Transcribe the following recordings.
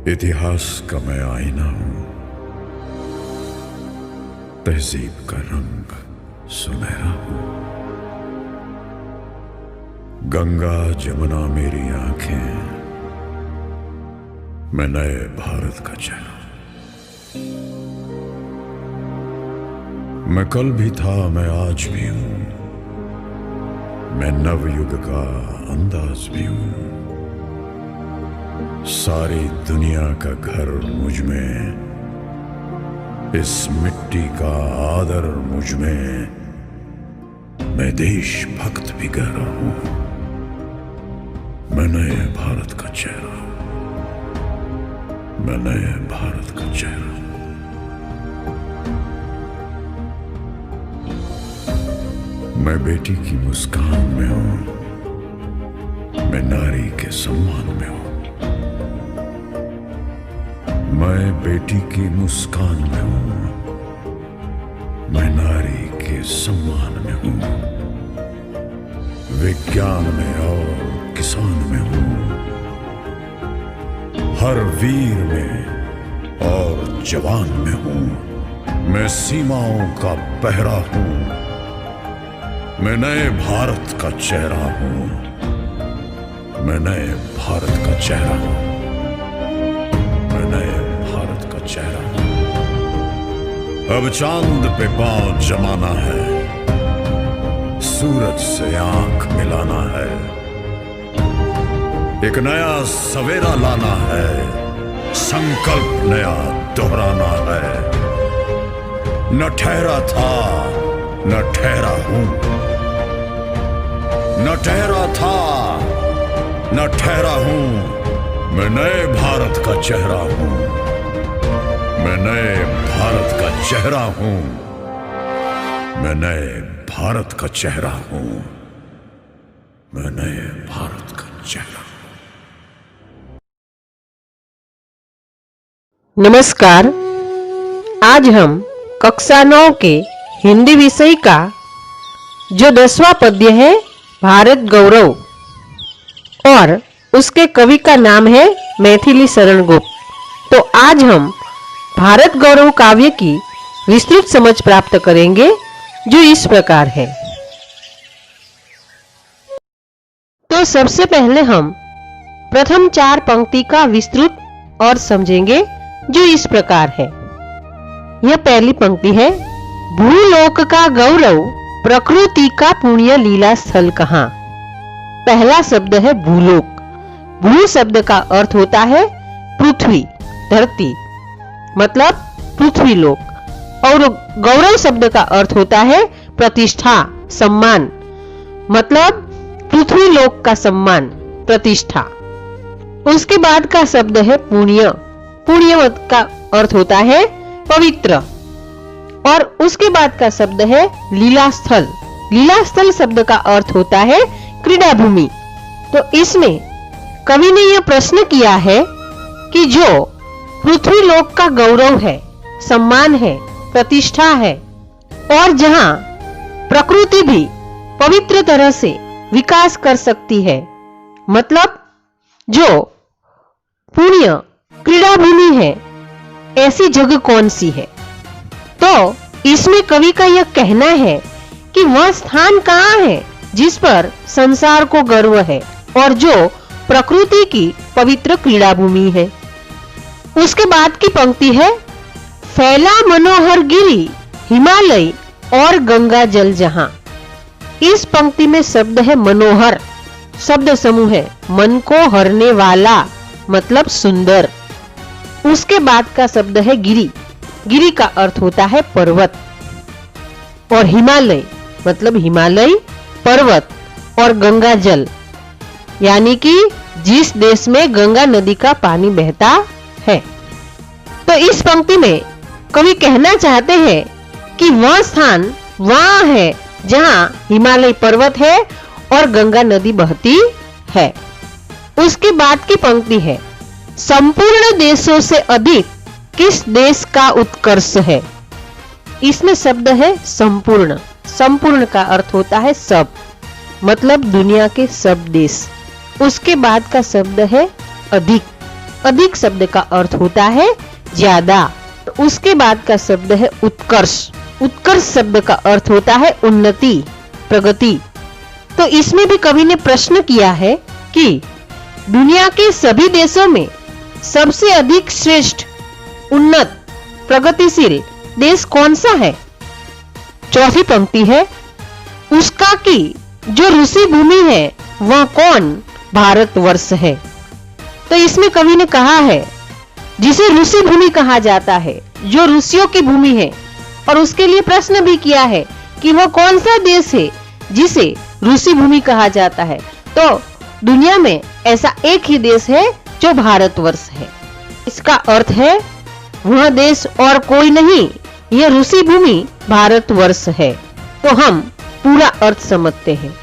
इतिहास का मैं आईना हूं, तहजीब का रंग सुनहरा हूं। गंगा जमुना मेरी आंखें, मैं नए भारत का चेहरा। मैं कल भी था, मैं आज भी हूं, मैं नवयुग का अंदाज भी हूं। सारी दुनिया का घर मुझ में, इस मिट्टी का आदर मुझ में। मैं देशभक्त भी गहरा हूं, मैं नए भारत का चेहरा, मैं नए भारत का चेहरा। मैं बेटी की मुस्कान में हूं, मैं नारी के सम्मान में हूं। मैं बेटी की मुस्कान में हूं, मैं नारी के सम्मान में हूं। विज्ञान में और किसान में हूं, हर वीर में और जवान में हूं। मैं सीमाओं का पहरा हूं, मैं नए भारत का चेहरा हूं, मैं नए भारत का चेहरा हूं, मैं नए भारत का चेहरा हूं। अब चांद पे पांव जमाना है, सूरज से आंख मिलाना है। एक नया सवेरा लाना है, संकल्प नया दोहराना है। न ठहरा था, न ठहरा हूं, न ठहरा था, न ठहरा हूं। मैं नए भारत का चेहरा हूं, मैं नए भारत का चेहरा हूं, मैं नए भारत का चेहरा हूं, मैं नए भारत का चेहरा। नमस्कार। आज हम कक्षा 9 के हिंदी विषय का जो 10वां पद्य है भारत गौरव, और उसके कवि का नाम है मैथिली शरण गुप्त। तो आज हम भारत गौरव काव्य की विस्तृत समझ प्राप्त करेंगे, जो इस प्रकार है। तो सबसे पहले हम प्रथम 4 पंक्ति का विस्तृत और समझेंगे, जो इस प्रकार है। यह पहली पंक्ति है। भूलोक का गौरव, प्रकृति का पुण्य, लीला स्थल कहां। पहला शब्द है भूलोक। भू शब्द का अर्थ होता है पृथ्वी, धरती, मतलब पृथ्वी लोक। और गौरव शब्द का अर्थ होता है प्रतिष्ठा, सम्मान, मतलब पृथ्वी लोक का सम्मान, प्रतिष्ठा। उसके बाद का शब्द है पुण्य। पुण्य का अर्थ होता है पवित्र। और उसके बाद का शब्द है लीलास्थल। लीलास्थल शब्द का अर्थ होता है क्रीड़ा भूमि। तो इसमें कवि ने यह प्रश्न किया है कि जो पृथ्वी लोक का गौरव है, सम्मान है, प्रतिष्ठा है, और जहां प्रकृति भी पवित्र तरह से विकास कर सकती है, मतलब जो पुण्य क्रीड़ा भूमि है, ऐसी जगह कौन सी है। तो इसमें कवि का यह कहना है कि वह स्थान कहां है जिस पर संसार को गर्व है और जो प्रकृति की पवित्र क्रीड़ा भूमि है। उसके बाद की पंक्ति है। फैला मनोहर गिरी, हिमालय और गंगा जल जहां। इस पंक्ति में शब्द है मनोहर। शब्द समूह है मन को हरने वाला, मतलब सुंदर। उसके बाद का शब्द है गिरी। गिरी का अर्थ होता है पर्वत। और हिमालय मतलब हिमालय, पर्वत, और गंगा जल, यानी कि जिस देश में गंगा नदी का पानी बहता है। तो इस पंक्ति में कवि कहना चाहते हैं कि वह स्थान वहां है जहां हिमालय पर्वत है और गंगा नदी बहती है। उसके बाद की पंक्ति है। संपूर्ण देशों से अधिक किस देश का उत्कर्ष है। इसमें शब्द है संपूर्ण। संपूर्ण का अर्थ होता है सब, मतलब दुनिया के सब देश। उसके बाद का शब्द है अधिक। अधिक शब्द का अर्थ होता है ज्यादा। तो उसके बाद का शब्द है उत्कर्ष। उत्कर्ष शब्द का अर्थ होता है उन्नति, प्रगति। तो इसमें भी कवि ने प्रश्न किया है कि दुनिया के सभी देशों में सबसे अधिक श्रेष्ठ, उन्नत, प्रगतिशील देश कौन सा है? चौथी पंक्ति है, उसका की जो ऋषि भूमि है वह कौन? भारतवर्ष है। तो इसमें कवि ने कहा है जिसे ऋषि भूमि कहा जाता है, जो ऋषियों की भूमि है, और उसके लिए प्रश्न भी किया है कि वह कौन सा देश है जिसे ऋषि भूमि कहा जाता है। तो दुनिया में ऐसा एक ही देश है जो भारतवर्ष है। इसका अर्थ है वह देश और कोई नहीं, यह ऋषि भूमि भारतवर्ष है। तो हम पूरा अर्थ समझते हैं।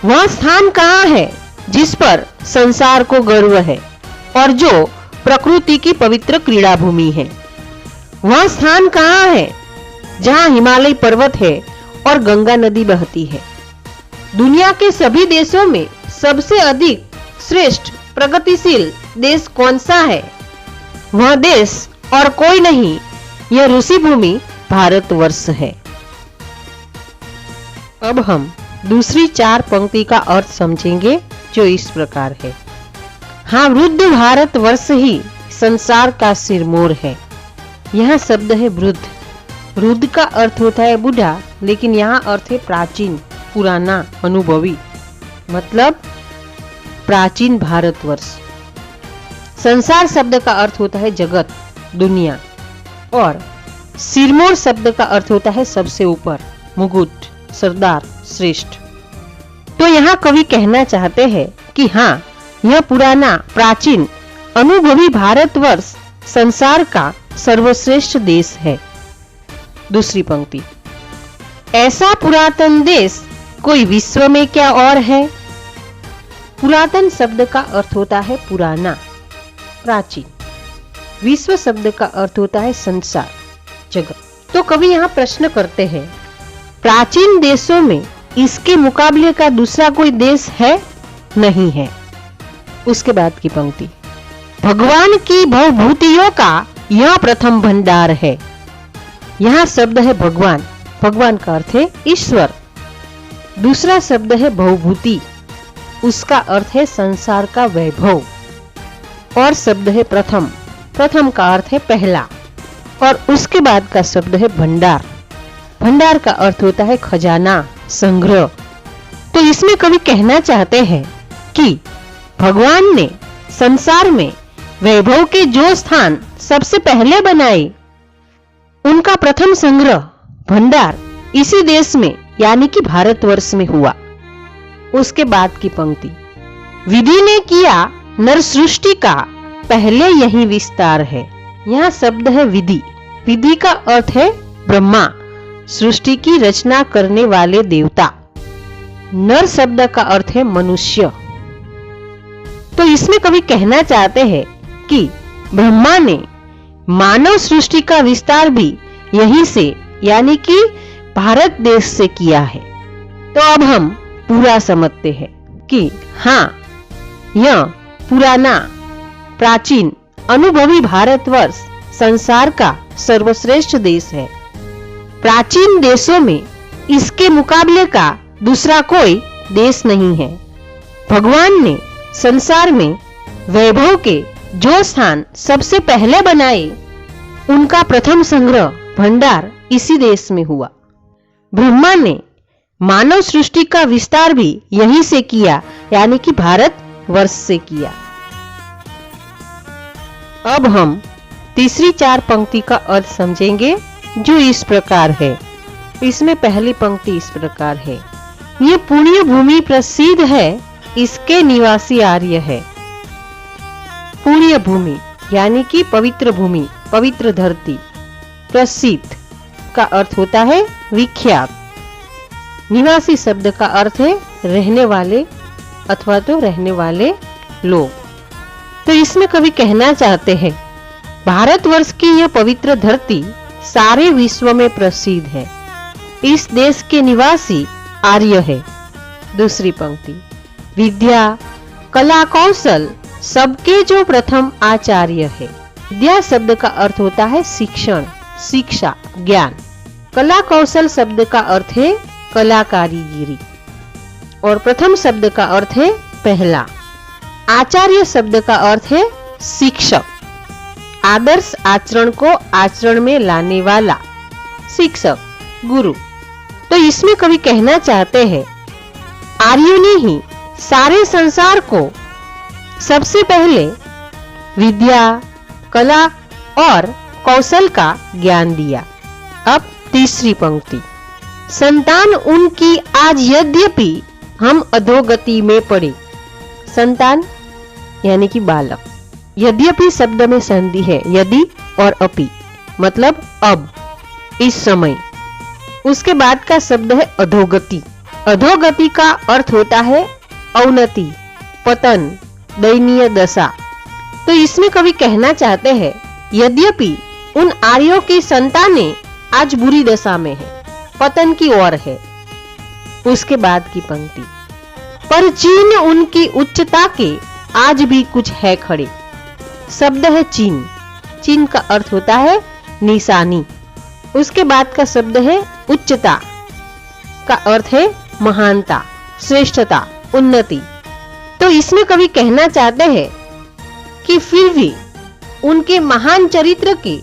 वह स्थान कहाँ है जिस पर संसार को गर्व है और जो प्रकृति की पवित्र क्रीड़ा भूमि है? वह स्थान कहाँ है जहाँ हिमालय पर्वत है और गंगा नदी बहती है? दुनिया के सभी देशों में सबसे अधिक श्रेष्ठ, प्रगतिशील देश कौन सा है? वह देश और कोई नहीं, यह ऋषि भूमि भारतवर्ष है। अब हम दूसरी 4 पंक्ति का अर्थ समझेंगे जो इस प्रकार है। हाँ, वृद्ध भारतवर्ष ही संसार का सिरमौर है। यह शब्द है वृद्ध। वृद्ध का अर्थ होता है बूढ़ा, लेकिन यहाँ अर्थ है प्राचीन, पुराना, अनुभवी, मतलब प्राचीन भारतवर्ष। संसार शब्द का अर्थ होता है जगत, दुनिया, और सिरमौर शब्द का अर्थ होता है सबसे ऊपर, मुकुट, सरदार, श्रेष्ठ। तो यहाँ कवि कहना चाहते हैं कि हाँ, यह पुराना, प्राचीन, अनुभवी भारतवर्ष संसार का सर्वश्रेष्ठ देश है। दूसरी पंक्ति, ऐसा पुरातन देश कोई विश्व में क्या और है? पुरातन शब्द का अर्थ होता है पुराना, प्राचीन। विश्व शब्द का अर्थ होता है संसार, जगत। तो कवि यहाँ प्रश्न करते हैं, प्राचीन देशों में इसके मुकाबले का दूसरा कोई देश है? नहीं है। उसके बाद की पंक्ति, भगवान की भवभूतियों का यह प्रथम भंडार है। यहाँ शब्द है भगवान। भगवान का अर्थ है ईश्वर। दूसरा शब्द है भवभूति, उसका अर्थ है संसार का वैभव। और शब्द है प्रथम। प्रथम का अर्थ है पहला। और उसके बाद का शब्द है भंडार। भंडार का अर्थ होता है खजाना, संग्रह। तो इसमें कवि कहना चाहते हैं कि भगवान ने संसार में वैभव के जो स्थान सबसे पहले बनाए, उनका प्रथम संग्रह, भंडार इसी देश में यानी कि भारतवर्ष में हुआ। उसके बाद की पंक्ति, विधि ने किया नर सृष्टि का पहले यही विस्तार है। यहाँ शब्द है विधि। विधि का अर्थ है ब्रह्मा, सृष्टि की रचना करने वाले देवता। नर शब्द का अर्थ है मनुष्य। तो इसमें कवि कहना चाहते हैं कि ब्रह्मा ने मानव सृष्टि का विस्तार भी यहीं से यानी कि भारत देश से किया है। तो अब हम पूरा समझते हैं कि हाँ, यह पुराना, प्राचीन, अनुभवी भारतवर्ष संसार का सर्वश्रेष्ठ देश है। प्राचीन देशों में इसके मुकाबले का दूसरा कोई देश नहीं है। भगवान ने संसार में वैभव के जो स्थान सबसे पहले बनाए, उनका प्रथम संग्रह, भंडार इसी देश में हुआ। ब्रह्मा ने मानव सृष्टि का विस्तार भी यहीं से किया यानी कि भारत वर्ष से किया। अब हम तीसरी 4 पंक्ति का अर्थ समझेंगे जो इस प्रकार है। इसमें पहली पंक्ति इस प्रकार है, ये पुण्य भूमि प्रसिद्ध है, इसके निवासी आर्य है। पुण्य भूमि यानी कि पवित्र भूमि, पवित्र धरती। प्रसिद्ध का अर्थ होता है विख्यात। निवासी शब्द का अर्थ है रहने वाले अथवा तो रहने वाले लोग। तो इसमें कवि कहना चाहते हैं, भारतवर्ष की यह पवित्र धरती सारे विश्व में प्रसिद्ध है। इस देश के निवासी आर्य है। दूसरी पंक्ति, विद्या, कला, कौशल, सबके जो प्रथम आचार्य है। विद्या शब्द का अर्थ होता है शिक्षण, शिक्षा, ज्ञान। कला कौशल शब्द का अर्थ है कला कारीगिरी और प्रथम शब्द का अर्थ है पहला। आचार्य शब्द का अर्थ है शिक्षक, आदर्श आचरण को आचरण में लाने वाला शिक्षक, गुरु। तो इसमें कवि कहना चाहते हैं आर्यों ने ही सारे संसार को सबसे पहले विद्या, कला और कौशल का ज्ञान दिया। अब तीसरी पंक्ति, संतान उनकी आज यद्यपि हम अधोगति में पड़े। संतान यानी कि बालक। यद्यपि शब्द में संधि है, यदि और अपि, मतलब अब, इस समय। उसके बाद का शब्द है अधोगति। अधोगति का अर्थ होता है अवनति, पतन, दयनीय दशा। तो इसमें कवि कहना चाहते हैं यद्यपि उन आर्यों की संतानें आज बुरी दशा में है, पतन की ओर है। उसके बाद की पंक्ति, पर चिन्ह उनकी उच्चता के आज भी कुछ है खड़े। शब्द है चिन्ह। चिन्ह का अर्थ होता है निशानी। उसके बाद का शब्द है उच्चता, का अर्थ है महानता, श्रेष्ठता, उन्नति। तो इसमें कवि कहना चाहते हैं कि फिर भी उनके महान चरित्र के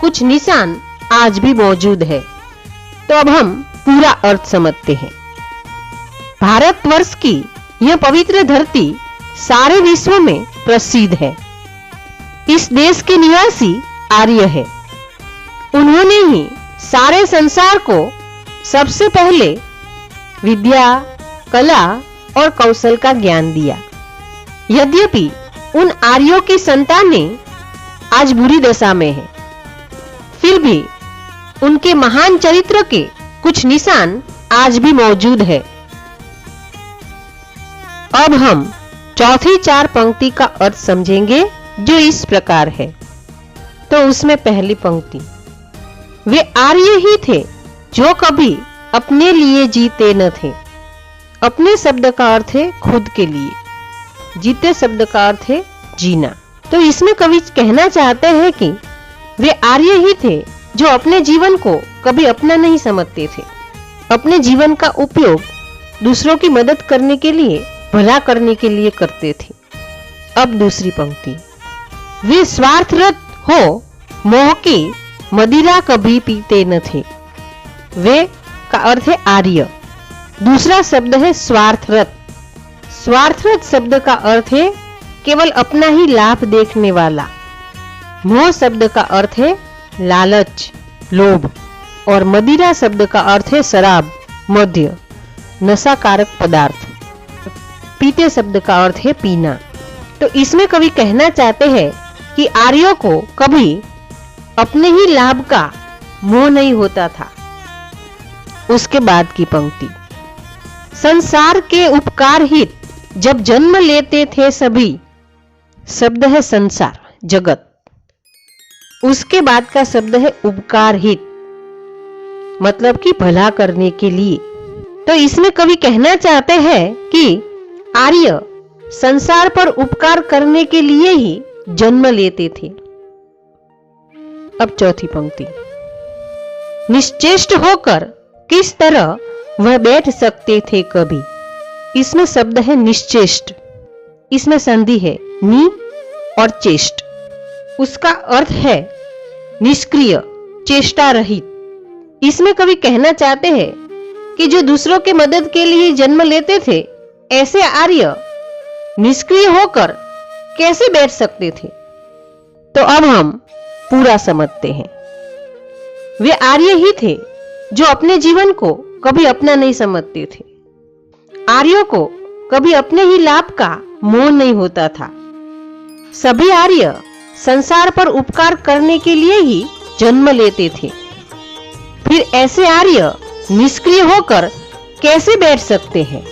कुछ निशान आज भी मौजूद है। तो अब हम पूरा अर्थ समझते हैं। भारतवर्ष की यह पवित्र धरती सारे विश्व में प्रसिद्ध है। इस देश के निवासी आर्य है। उन्होंने ही सारे संसार को सबसे पहले विद्या, कला और कौशल का ज्ञान दिया। यद्यपि उन आर्यों की संतानें आज बुरी दशा में है, फिर भी उनके महान चरित्र के कुछ निशान आज भी मौजूद है। अब हम चौथी चार पंक्ति का अर्थ समझेंगे जो इस प्रकार है। तो उसमें पहली पंक्ति, वे आर्य ही थे जो कभी अपने लिए जीते न थे। अपने शब्द का अर्थ है खुद के लिए, जीते शब्द का अर्थ है जीना। तो इसमें कवि कहना चाहते हैं कि वे आर्य ही थे जो अपने जीवन को कभी अपना नहीं समझते थे। अपने जीवन का उपयोग दूसरों की मदद करने के लिए, भला करने के लिए करते थे। अब दूसरी पंक्ति, वे स्वार्थरत हो मोह की मदिरा कभी पीते न थे। वे का अर्थ है आर्य। दूसरा शब्द है स्वार्थरत। स्वार्थरत शब्द का अर्थ है केवल अपना ही लाभ देखने वाला। मोह शब्द का अर्थ है लालच, लोभ। और मदिरा शब्द का अर्थ है शराब, मद्य, नशाकारक पदार्थ। पीते शब्द का अर्थ है पीना। तो इसमें कवि कहना चाहते हैं कि आर्यों को कभी अपने ही लाभ का मोह नहीं होता था। उसके बाद की पंक्ति, संसार के उपकार हित जब जन्म लेते थे सभी। शब्द है संसार, जगत। उसके बाद का शब्द है उपकार हित, मतलब कि भला करने के लिए। तो इसमें कवि कहना चाहते हैं कि आर्य संसार पर उपकार करने के लिए ही जन्म लेते थे। अब चौथी पंक्ति, निश्चेष्ट होकर किस तरह वह बैठ सकते थे कभी। इसमें शब्द है निश्चेष्ट। इसमें संधि है नि और चेष्ट। उसका अर्थ है निष्क्रिय, चेष्टा रहित। इसमें कवि कहना चाहते हैं कि जो दूसरों के मदद के लिए जन्म लेते थे, ऐसे आर्य निष्क्रिय होकर कैसे बैठ सकते थे। तो अब हम पूरा समझते हैं। वे आर्य ही थे जो अपने जीवन को कभी अपना नहीं समझते थे। आर्यों को कभी अपने ही लाभ का मोह नहीं होता था। सभी आर्य संसार पर उपकार करने के लिए ही जन्म लेते थे। फिर ऐसे आर्य निष्क्रिय होकर कैसे बैठ सकते हैं।